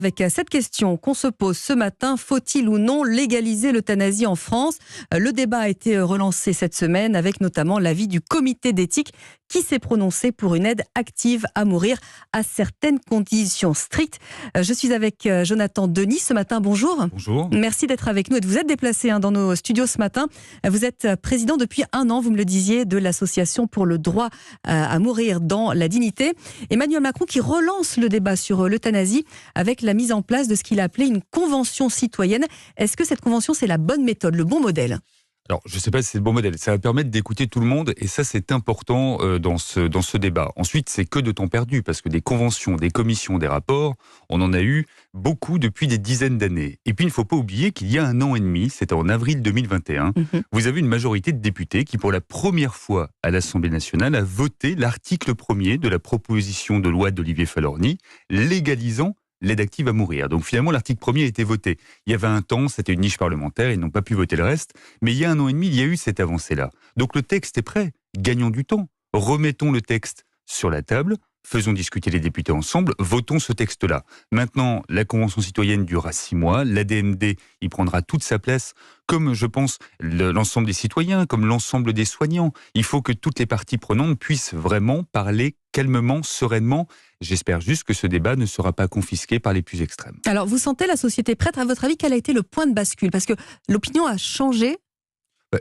Avec cette question qu'on se pose ce matin, faut-il ou non légaliser l'euthanasie en France ? Le débat a été relancé cette semaine avec notamment l'avis du comité d'éthique qui s'est prononcé pour une aide active à mourir à certaines conditions strictes. Je suis avec Jonathan Denis ce matin, bonjour. Bonjour. Merci d'être avec nous et de vous être déplacé dans nos studios ce matin. Vous êtes président depuis 1 an, vous me le disiez, de l'association pour le droit à mourir dans la dignité. Emmanuel Macron qui relance le débat sur l'euthanasie avec la mise en place de ce qu'il a appelé une convention citoyenne. Est-ce que cette convention, c'est la bonne méthode, le bon modèle ? Alors, je ne sais pas si c'est le bon modèle. Ça va permettre d'écouter tout le monde et ça, c'est important dans ce débat. Ensuite, c'est que de temps perdu parce que des conventions, des commissions, des rapports, on en a eu beaucoup depuis des dizaines d'années. Et puis, il ne faut pas oublier qu'il y a 1 an et demi, c'était en avril 2021, vous avez une majorité de députés qui, pour la première fois à l'Assemblée nationale, a voté l'article 1er de la proposition de loi d'Olivier Fahlorny, légalisant l'aide active à mourir. Donc finalement, l'article 1er a été voté. Il y avait un temps, c'était une niche parlementaire, ils n'ont pas pu voter le reste. Mais il y a 1 an et demi, il y a eu cette avancée-là. Donc le texte est prêt. Gagnons du temps. Remettons le texte sur la table. Faisons discuter les députés ensemble. Votons ce texte-là. Maintenant, la Convention citoyenne durera 6 mois. L'ADMD, il prendra toute sa place. Comme, je pense, l'ensemble des citoyens, comme l'ensemble des soignants. Il faut que toutes les parties prenantes puissent vraiment parler calmement, sereinement. J'espère juste que ce débat ne sera pas confisqué par les plus extrêmes. Alors, vous sentez la société prête ? À votre avis, quel a été le point de bascule ? Parce que l'opinion a changé.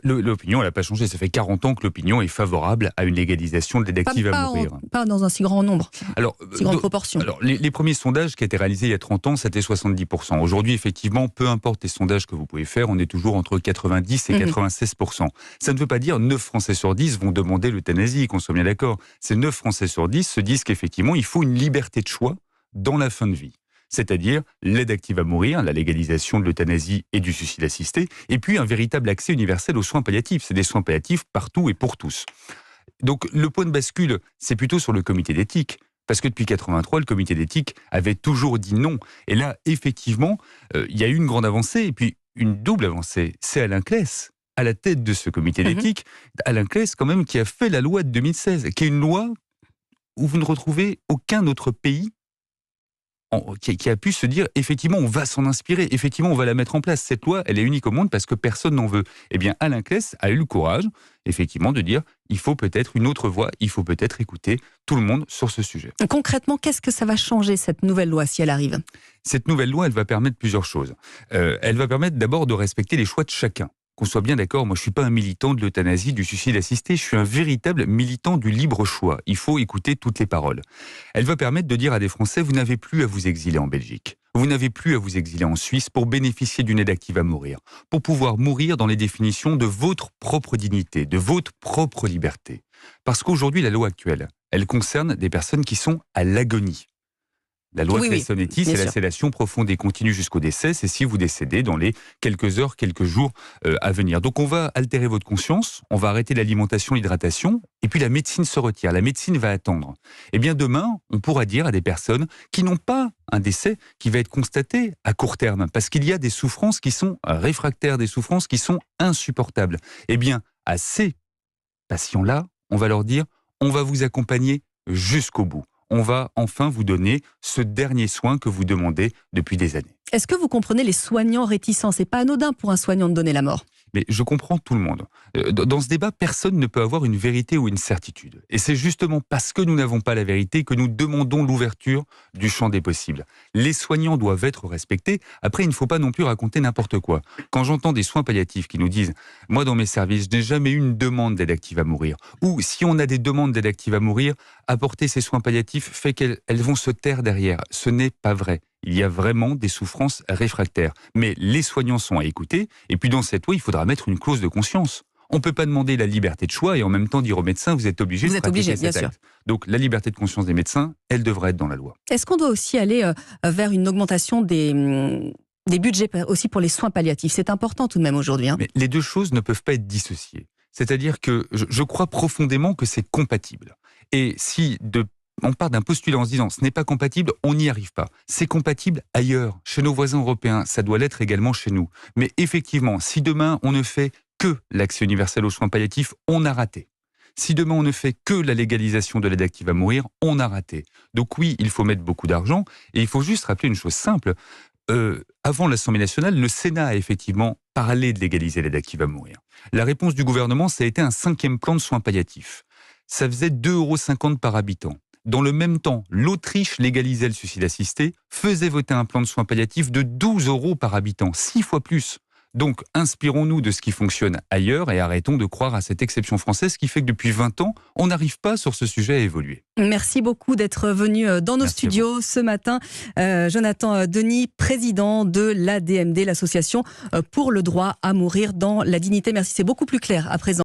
L'opinion, elle n'a pas changé. Ça fait 40 ans que l'opinion est favorable à une légalisation de l'aide active à mourir. Pas dans un si grand nombre, alors, si grande proportion. Alors, les premiers sondages qui étaient réalisés il y a 30 ans, c'était 70%. Aujourd'hui, effectivement, peu importe les sondages que vous pouvez faire, on est toujours entre 90 et 96%. Ça ne veut pas dire 9 Français sur 10 vont demander l'euthanasie, qu'on soit bien d'accord. Ces 9 Français sur 10 se disent qu'effectivement, il faut une liberté de choix dans la fin de vie. C'est-à-dire l'aide active à mourir, la légalisation de l'euthanasie et du suicide assisté, et puis un véritable accès universel aux soins palliatifs. C'est des soins palliatifs partout et pour tous. Donc le point de bascule, c'est plutôt sur le comité d'éthique. Parce que depuis 1983, le comité d'éthique avait toujours dit non. Et là, effectivement, il y a eu une grande avancée, et puis une double avancée. C'est Alain Claes, à la tête de ce comité d'éthique. Alain Claes, quand même, qui a fait la loi de 2016, qui est une loi où vous ne retrouvez aucun autre pays qui a pu se dire, effectivement, on va s'en inspirer, effectivement, on va la mettre en place. Cette loi, elle est unique au monde parce que personne n'en veut. Eh bien, Alain Claes a eu le courage, effectivement, de dire, il faut peut-être une autre voie, il faut peut-être écouter tout le monde sur ce sujet. Concrètement, qu'est-ce que ça va changer, cette nouvelle loi, si elle arrive ? Cette nouvelle loi, elle va permettre plusieurs choses. Elle va permettre d'abord de respecter les choix de chacun. Qu'on soit bien d'accord, moi je ne suis pas un militant de l'euthanasie, du suicide assisté, je suis un véritable militant du libre choix. Il faut écouter toutes les paroles. Elle va permettre de dire à des Français, vous n'avez plus à vous exiler en Belgique. Vous n'avez plus à vous exiler en Suisse pour bénéficier d'une aide active à mourir. Pour pouvoir mourir dans les définitions de votre propre dignité, de votre propre liberté. Parce qu'aujourd'hui, la loi actuelle, elle concerne des personnes qui sont à l'agonie. La loi Claeys-Sonnetti, c'est la sédation profonde et continue jusqu'au décès. C'est si vous décédez dans les quelques heures, quelques jours à venir. Donc on va altérer votre conscience, on va arrêter l'alimentation, l'hydratation, et puis la médecine se retire. La médecine va attendre. Eh bien demain, on pourra dire à des personnes qui n'ont pas un décès qui va être constaté à court terme, parce qu'il y a des souffrances qui sont réfractaires, des souffrances qui sont insupportables. Eh bien, à ces patients-là, on va leur dire, on va vous accompagner jusqu'au bout. On va enfin vous donner ce dernier soin que vous demandez depuis des années. Est-ce que vous comprenez les soignants réticents ? C'est pas anodin pour un soignant de donner la mort. Mais je comprends tout le monde. Dans ce débat, personne ne peut avoir une vérité ou une certitude. Et c'est justement parce que nous n'avons pas la vérité que nous demandons l'ouverture du champ des possibles. Les soignants doivent être respectés. Après, il ne faut pas non plus raconter n'importe quoi. Quand j'entends des soins palliatifs qui nous disent « Moi, dans mes services, je n'ai jamais eu une demande d'aide active à mourir. » Ou si on a des demandes d'aide active à mourir, apporter ces soins palliatifs fait qu'elles vont se taire derrière. Ce n'est pas vrai. Il y a vraiment des souffrances réfractaires. Mais les soignants sont à écouter. Et puis dans cette loi, il faudra mettre une clause de conscience. On ne peut pas demander la liberté de choix et en même temps dire aux médecins, vous êtes obligés de pratiquer cet acte. Donc la liberté de conscience des médecins, elle devrait être dans la loi. Est-ce qu'on doit aussi aller vers une augmentation des budgets aussi pour les soins palliatifs ? C'est important tout de même aujourd'hui. Mais les deux choses ne peuvent pas être dissociées. C'est-à-dire que je crois profondément que c'est compatible. Et si on part d'un postulat en se disant ce n'est pas compatible, on n'y arrive pas. C'est compatible ailleurs, chez nos voisins européens, ça doit l'être également chez nous. Mais effectivement, si demain on ne fait que l'accès universel aux soins palliatifs, on a raté. Si demain on ne fait que la légalisation de l'aide active à mourir, on a raté. Donc oui, il faut mettre beaucoup d'argent et il faut juste rappeler une chose simple. Avant l'Assemblée nationale, le Sénat a effectivement parlé de légaliser l'aide active à mourir. La réponse du gouvernement, ça a été un 5e plan de soins palliatifs. Ça faisait 2,50 € par habitant. Dans le même temps, l'Autriche légalisait le suicide assisté, faisait voter un plan de soins palliatifs de 12 € par habitant, 6 fois plus. Donc, inspirons-nous de ce qui fonctionne ailleurs et arrêtons de croire à cette exception française qui fait que depuis 20 ans, on n'arrive pas sur ce sujet à évoluer. Merci beaucoup d'être venu dans nos studios ce matin. Jonathan Denis, président de l'ADMD, l'association pour le droit à mourir dans la dignité. Merci, c'est beaucoup plus clair à présent.